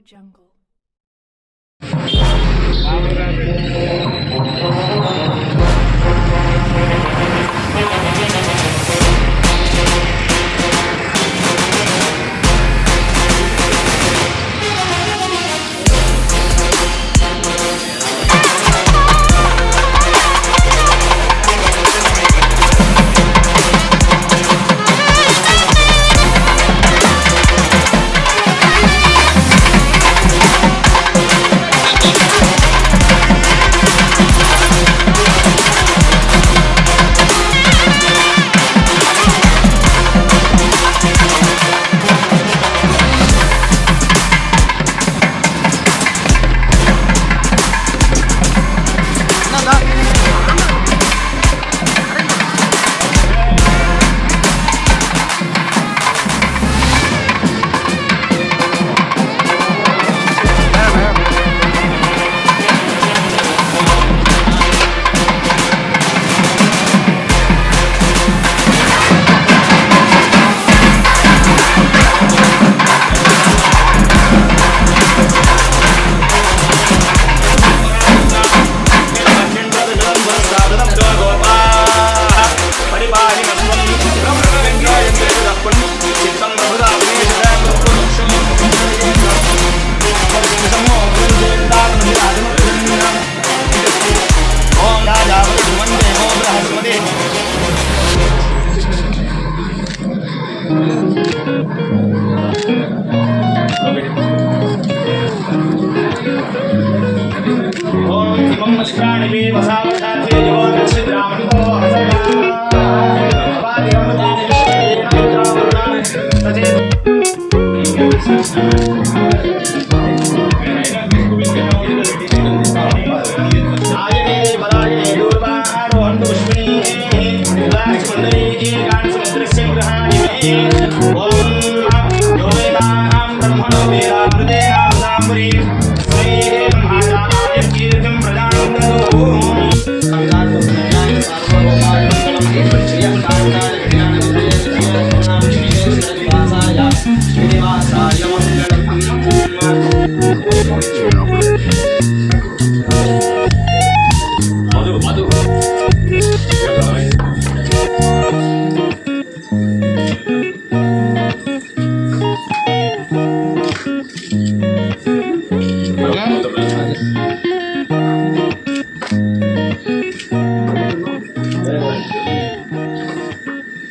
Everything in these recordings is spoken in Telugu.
Jungle.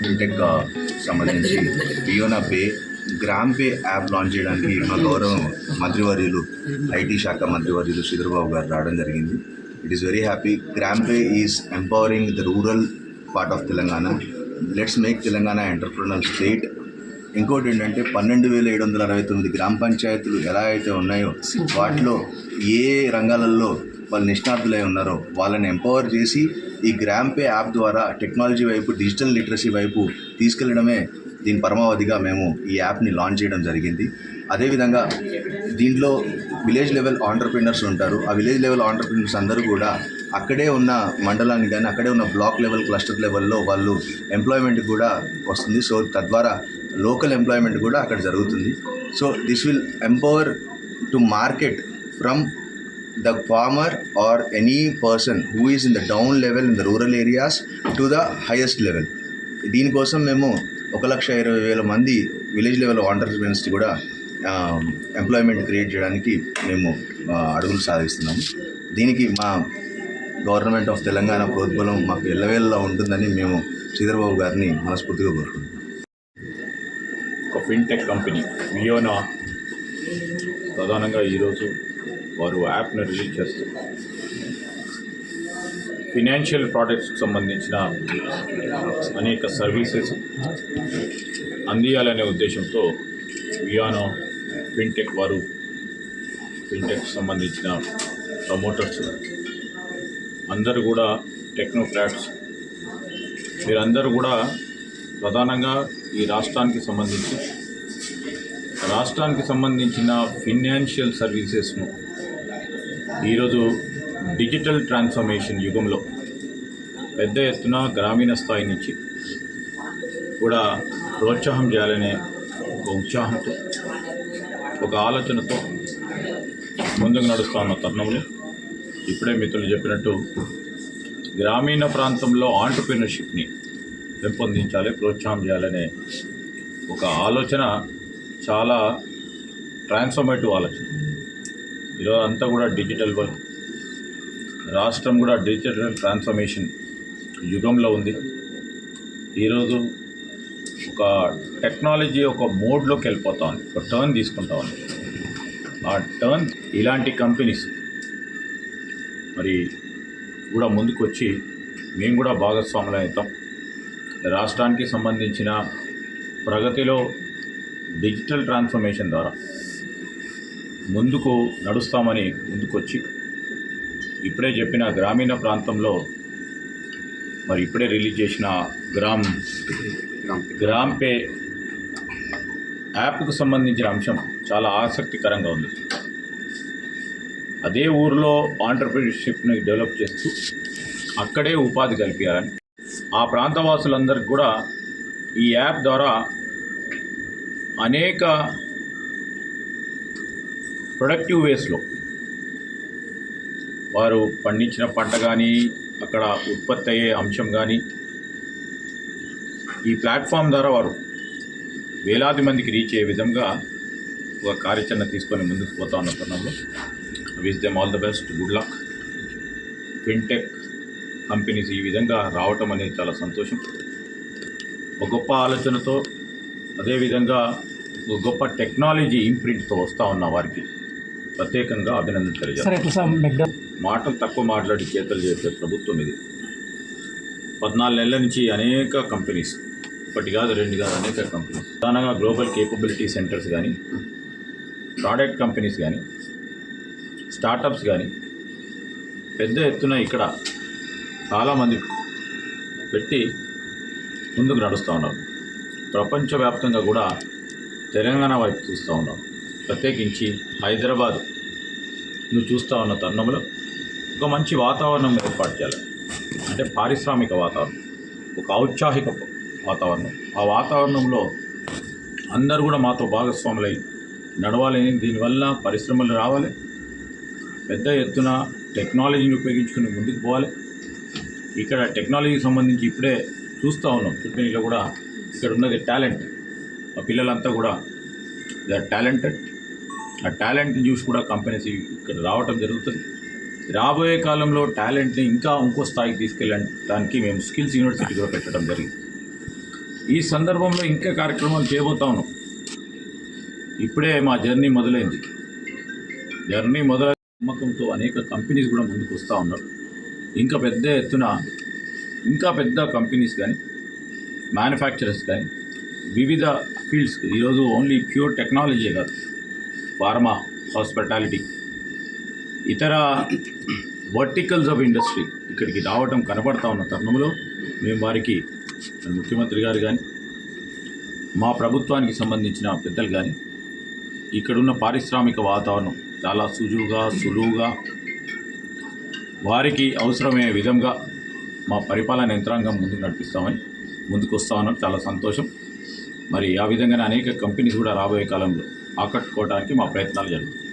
ఫిన్టెక్ సంబంధించి పియోనా pay gram pay app launch చేయడానికి మా గౌరవ మంత్రివర్యులు ఐటీ శాఖ మంత్రివర్యులు శ్రీధర్బాబు గారు రావడం జరిగింది. It is very happy. Gram pay is empowering the rural part of Telangana. Let's make Telangana entrepreneurial state. ఇంకోటి ఏంటంటే 12,769 గ్రామ పంచాయతీలు ఎలా అయితే ఉన్నాయో వాటిలో ఏ రంగాలలో వాళ్ళు నిష్ణాతులై ఉన్నారో వాళ్ళని ఎంపవర్ చేసి ఈ గ్రామ్ పే యాప్ ద్వారా టెక్నాలజీ వైపు, డిజిటల్ లిటరసీ వైపు తీసుకెళ్లడమే దీని పరమావధిగా మేము ఈ యాప్ని లాంచ్ చేయడం జరిగింది. అదేవిధంగా దీంట్లో విలేజ్ లెవెల్ ఆంటర్ప్రినర్స్ ఉంటారు. ఆ విలేజ్ లెవెల్ ఆంటర్ప్రినర్స్ అందరూ కూడా అక్కడే ఉన్న మండలానికి కానీ అక్కడే ఉన్న బ్లాక్ లెవెల్, క్లస్టర్ లెవెల్లో వాళ్ళు ఎంప్లాయ్మెంట్ కూడా వస్తుంది. సో తద్వారా లోకల్ ఎంప్లాయ్మెంట్ కూడా అక్కడ జరుగుతుంది. So this will empower to market from the farmer or any person who is in the down level in the rural areas to the highest level. దీనికోసం మేము 1,20,000 మంది విలేజ్ లెవెల్ ఆంటర్ప్రినర్స్ కూడా ఎంప్లాయ్మెంట్ క్రియేట్ చేయడానికి మేము అడుగులు సాధిస్తున్నాము. దీనికి మా గవర్నమెంట్ ఆఫ్ తెలంగాణ ప్రోద్బలం మాకు ఎల్లవేళలా ఉంటుందని మేము శ్రీధర్బాబు గారిని మనస్ఫూర్తిగా కోరుకుంటున్నాం. ఒక ఫిన్టెక్ కంపెనీ వియోనా ప్రధానంగా ఈరోజు వారు యాప్ను రిలీజ్ చేస్తారు. ఫినాన్షియల్ ప్రోడక్ట్స్కి సంబంధించిన అనేక సర్వీసెస్ అందియాలనే ఉద్దేశంతో వియోనా ఫిన్టెక్ వారు ఫిన్టెక్ సంబంధించిన ప్రమోటర్స్ అందరూ కూడా టెక్నోక్రాట్స్ వీరందరూ కూడా ప్రధానంగా ఈ రాష్ట్రానికి సంబంధించిన ఫినాన్షియల్ సర్వీసెస్ను ఈరోజు డిజిటల్ ట్రాన్స్ఫర్మేషన్ యుగంలో పెద్ద ఎత్తున గ్రామీణ స్థాయి నుంచి కూడా ప్రోత్సాహం చేయాలనే ఒక ఉత్సాహంతో, ఒక ఆలోచనతో ముందుకు నడుస్తూ ఉన్న తరుణంలో ఇప్పుడే మిత్రులు చెప్పినట్టు గ్రామీణ ప్రాంతంలో ఆంటర్ప్రినర్షిప్ని పెంపొందించాలి, ప్రోత్సాహం చేయాలనే ఒక ఆలోచన చాలా ట్రాన్స్ఫర్మేటివ్ ఆలోచన. ఈరోజు అంతా కూడా డిజిటల్ వర్క్, రాష్ట్రం కూడా డిజిటల్ ట్రాన్స్ఫర్మేషన్ యుగంలో ఉంది. ఈరోజు ఒక టెక్నాలజీ ఒక మోడ్లోకి వెళ్ళిపోతా ఉంది, ఒక టర్న్ తీసుకుంటా ఉంది. ఆ టర్న్ ఇలాంటి కంపెనీస్ మరి కూడా ముందుకు వచ్చి మేము కూడా భాగస్వాములు అవుతాం. రాష్ట్రానికి సంబంధించిన ప్రగతిలో డిజిటల్ ట్రాన్స్ఫర్మేషన్ ద్వారా ముందుకు నడుస్తామని ముందుకొచ్చి ఇప్పుడే చెప్పిన గ్రామీణ ప్రాంతంలో మరి ఇప్పుడే రిలీజ్ చేసిన గ్రామ్ పే యాప్కు సంబంధించిన అంశం చాలా ఆసక్తికరంగా ఉంది. అదే ఊరిలో ఆంటర్ప్రినర్షిప్ని డెవలప్ చేస్తూ అక్కడే ఉపాధి కల్పించాలని, ఆ ప్రాంత వాసులందరికీ కూడా ఈ యాప్ ద్వారా అనేక ప్రొడక్టివ్ వేస్లో వారు పండించిన పంట కానీ, అక్కడ ఉత్పత్తి అయ్యే అంశం కానీ ఈ ప్లాట్ఫామ్ ద్వారా వారు వేలాది మందికి రీచ్ అయ్యే విధంగా ఒక కార్యాచరణ తీసుకొని ముందుకు పోతా ఉన్న తరుణంలో wish them all the best, good luck. Fintech companies ఈ విధంగా రావటం అనేది చాలా సంతోషం. ఒక గొప్ప ఆలోచనతో, అదేవిధంగా ఒక గొప్ప టెక్నాలజీ ఇంప్రింట్తో వస్తూ ఉన్న వారికి ప్రత్యేకంగా అభినందన తెలియజేస్తాను. మాటలు తక్కువ మాట్లాడి చేతలు చేసే ప్రభుత్వం ఇది. 14 నెలల నుంచి అనేక కంపెనీస్, ఒకటి కాదు రెండు కాదు అనేక కంపెనీస్, ప్రధానంగా గ్లోబల్ కేపబిలిటీ సెంటర్స్ కానీ, ప్రోడక్ట్ కంపెనీస్ కానీ, స్టార్టప్స్ కానీ పెద్ద ఎత్తున ఇక్కడ చాలామంది పెట్టి ముందుకు నడుస్తూ ఉన్నారు. ప్రపంచవ్యాప్తంగా కూడా తెలంగాణ వైపు చూస్తూ ఉన్నాం. ప్రత్యేకించి హైదరాబాద్ నువ్వు చూస్తూ ఉన్న తరుణంలో ఒక మంచి వాతావరణం ఏర్పాటు చేయాలి. అంటే పారిశ్రామిక వాతావరణం, ఒక ఔత్సాహిక వాతావరణం. ఆ వాతావరణంలో అందరూ కూడా మాతో భాగస్వాములై నడవాలని, దీనివల్ల పరిశ్రమలు రావాలి, పెద్ద ఎత్తున టెక్నాలజీని ఉపయోగించుకుని ముందుకు పోవాలి. ఇక్కడ టెక్నాలజీకి సంబంధించి ఇప్పుడే చూస్తూ ఉన్నాం. కంపెనీలో కూడా ఇక్కడ ఉన్నది టాలెంట్. ఆ పిల్లలంతా కూడా దే ఆర్ టాలెంటెడ్. ఆ టాలెంట్ని చూసి కూడా కంపెనీస్ ఇక్కడ రావటం జరుగుతుంది. రాబోయే కాలంలో టాలెంట్ని ఇంకా ఇంకో స్థాయికి తీసుకెళ్ళడానికి మేము స్కిల్స్ యూనివర్సిటీ కూడా పెట్టడం జరిగింది. ఈ సందర్భంలో ఇంకా కార్యక్రమాలు చేయబోతా ఉన్నాం. ఇప్పుడే మా జర్నీ మొదలైంది. నమ్మకంతో అనేక కంపెనీస్ కూడా ముందుకు వస్తూ ఉన్నారు. ఇంకా పెద్ద ఎత్తున ఇంకా పెద్ద కంపెనీస్ కానీ, మ్యానుఫ్యాక్చరర్స్ కానీ, వివిధ ఫీల్డ్స్, ఈరోజు ఓన్లీ ప్యూర్ టెక్నాలజీ కాదు, ఫార్మా, హాస్పిటాలిటీ, ఇతర వర్టికల్స్ ఆఫ్ ఇండస్ట్రీ ఇక్కడికి రావటం కనబడతా ఉన్న తరుణంలో మేము వారికి ముఖ్యమంత్రి గారు కానీ, మా ప్రభుత్వానికి సంబంధించిన పెద్దలు కానీ, ఇక్కడున్న పారిశ్రామిక వాతావరణం చాలా సులువుగా వారికి అవసరమయ్యే విధంగా మా పరిపాలన యంత్రాంగం ముందుకు నడిపిస్తామని ముందుకు వస్తా ఉన్నాం. చాలా సంతోషం. మరి ఆ విధంగానే అనేక కంపెనీస్ కూడా రాబోయే కాలంలో ఆకట్టుకోవడానికి మా ప్రయత్నాలు జరుగుతాయి.